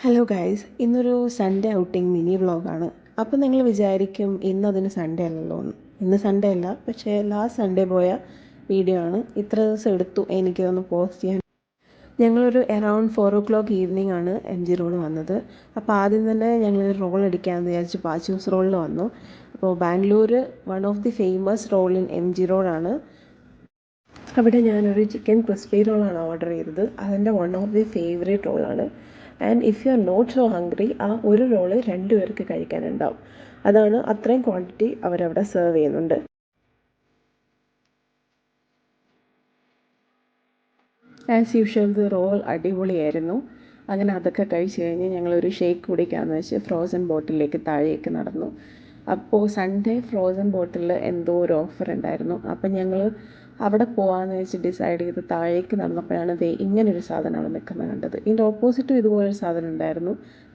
Hello guys, ഇന്നൊരു Sunday outing mini വ്ളോഗാണ്. അപ്പോൾ നിങ്ങൾ വിചാരിക്കും ഇന്നതിന് സൺഡേ അല്ലല്ലോ എന്ന്. ഇന്ന് സൺഡേ അല്ല, പക്ഷേ ലാസ്റ്റ് സൺഡേ പോയ വീഡിയോ ആണ്. ഇത്ര ദിവസം എടുത്തു എനിക്കതൊന്ന് പോസ്റ്റ് ചെയ്യാൻ. ഞങ്ങളൊരു അറൗണ്ട് 4 o'clock ഈവനിങ് ആണ് MG റോഡ് വന്നത്. അപ്പോൾ ആദ്യം തന്നെ ഞങ്ങൾ റോൾ അടിക്കാമെന്ന് വിചാരിച്ച് പാച്ചൂസ് റോളിൽ വന്നു. അപ്പോൾ Bangalore one of the famous roll in MG റോഡാണ്. അവിടെ ഞാനൊരു ചിക്കൻ ക്രിസ്പി റോളാണ് ഓർഡർ ചെയ്തത്. അതെൻ്റെ വൺ ഓഫ് ദി ഫേവറേറ്റ് റോളാണ്. And if you are not so hungry, ആ ഒരു റോള് 2 പേർക്ക് കഴിക്കാനുണ്ടാവും. അതാണ്, അത്രയും ക്വാണ്ടിറ്റി അവരവിടെ സെർവ് ചെയ്യുന്നുണ്ട്. ആസ് യൂഷ്വൽ ദി റോൾ അടിപൊളിയായിരുന്നു. അങ്ങനെ അതൊക്കെ കഴിച്ച് കഴിഞ്ഞ് ഞങ്ങളൊരു ഷേക്ക് കുടിക്കാമെന്ന് വെച്ച് ഫ്രോസൺ ബോട്ടിലേക്ക് താഴേക്ക് നടന്നു. അപ്പോൾ സൺഡേ ഫ്രോസൺ ബോട്ടിൽ എന്തോ ഒരു ഓഫർ ഉണ്ടായിരുന്നു. അപ്പം ഞങ്ങൾ അവിടെ പോകാമെന്ന് വെച്ച് ഡിസൈഡ് ചെയ്ത് താഴേക്ക് നടന്നപ്പോഴാണ് ഇങ്ങനൊരു സാധനം അവിടെ നിൽക്കുന്നത് കണ്ടത്. ഇതിൻ്റെ ഓപ്പോസിറ്റും ഇതുപോലൊരു സാധനം ഉണ്ടായിരുന്നു.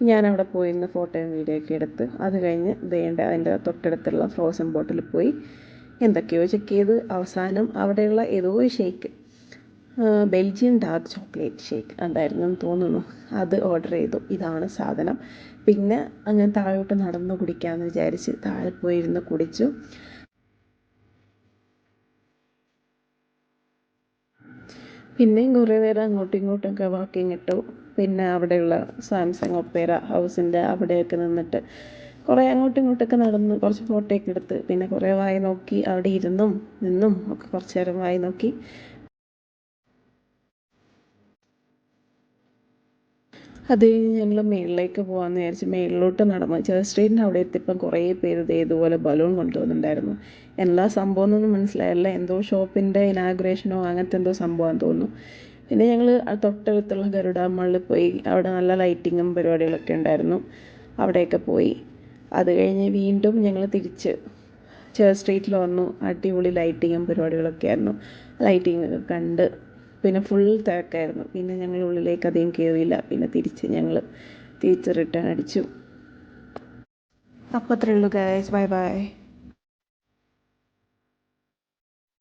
ഞാനവിടെ പോയി നിന്ന് ഫോട്ടോയും വീഡിയോ ഒക്കെ എടുത്ത് അത് കഴിഞ്ഞ് അതിൻ്റെ തൊട്ടടുത്തുള്ള ഫ്രോസൺ ബോട്ടിൽ പോയി എന്തൊക്കെയോ ചെക്ക് ചെയ്ത് അവസാനം അവിടെയുള്ള ഏതോ ഒരു shake, Belgian dark chocolate shake എന്തായിരുന്നു എന്ന് തോന്നുന്നു, അത് ഓർഡർ ചെയ്തു. ഇതാണ് സാധനം. പിന്നെ അങ്ങനെ താഴോട്ട് നടന്ന് കുടിക്കാമെന്ന് വിചാരിച്ച് താഴെ പോയിരുന്ന് കുടിച്ചു. പിന്നെയും കുറേ നേരം അങ്ങോട്ടും ഇങ്ങോട്ടൊക്കെ വാക്കിങ് ഇട്ടു. പിന്നെ അവിടെയുള്ള സാംസങ് ഒപ്പേര ഹൗസിൻ്റെ അവിടെയൊക്കെ നിന്നിട്ട് കുറേ അങ്ങോട്ടും ഇങ്ങോട്ടൊക്കെ നടന്ന് കുറച്ച് ഫോട്ടോയൊക്കെ എടുത്ത് പിന്നെ കുറേ വായി നോക്കി. അവിടെ ഇരുന്നും നിന്നും ഒക്കെ കുറച്ച് നേരം വായി നോക്കി. അത് കഴിഞ്ഞ് ഞങ്ങൾ മേളിലേക്ക് പോകാമെന്ന് വിചാരിച്ച് മേളിലോട്ട് നടന്നു. ചേർച്ച് സ്ട്രീറ്റിൻ്റെ അവിടെ എത്തിയപ്പം കുറേ പേര് ഇതുപോലെ ബലൂൺ കൊണ്ടുവന്നിട്ടുണ്ടായിരുന്നു. എല്ലാ സംഭവം എന്നൊന്നും മനസ്സിലായില്ല. എന്തോ ഷോപ്പിൻ്റെ ഇനാഗുറേഷനോ അങ്ങനത്തെ എന്തോ സംഭവമാണെന്ന് തോന്നുന്നു. പിന്നെ ഞങ്ങൾ തൊട്ടടുത്തുള്ള ഗരുഡ മാളിൽ പോയി. അവിടെ നല്ല ലൈറ്റിങ്ങും പരിപാടികളൊക്കെ ഉണ്ടായിരുന്നു. അവിടെയൊക്കെ പോയി. അത് കഴിഞ്ഞ് വീണ്ടും ഞങ്ങൾ തിരിച്ച് ചേർച്ച് സ്ട്രീറ്റിൽ വന്നു. അടിപൊളി ലൈറ്റിങ്ങും പരിപാടികളൊക്കെ ആയിരുന്നു. ലൈറ്റിംഗ് ഒക്കെ കണ്ട് പിന്നെ ഫുൾ തിരക്കായിരുന്നു. പിന്നെ ഞങ്ങൾ ഉള്ളിലേക്ക് അധികം കയറിയില്ല. പിന്നെ തിരിച്ച് റിട്ടേൺ അടിച്ചു. അപ്പോൾ അത്രയേ ഉള്ളൂ ഗൈസ്, ബൈ ബൈ.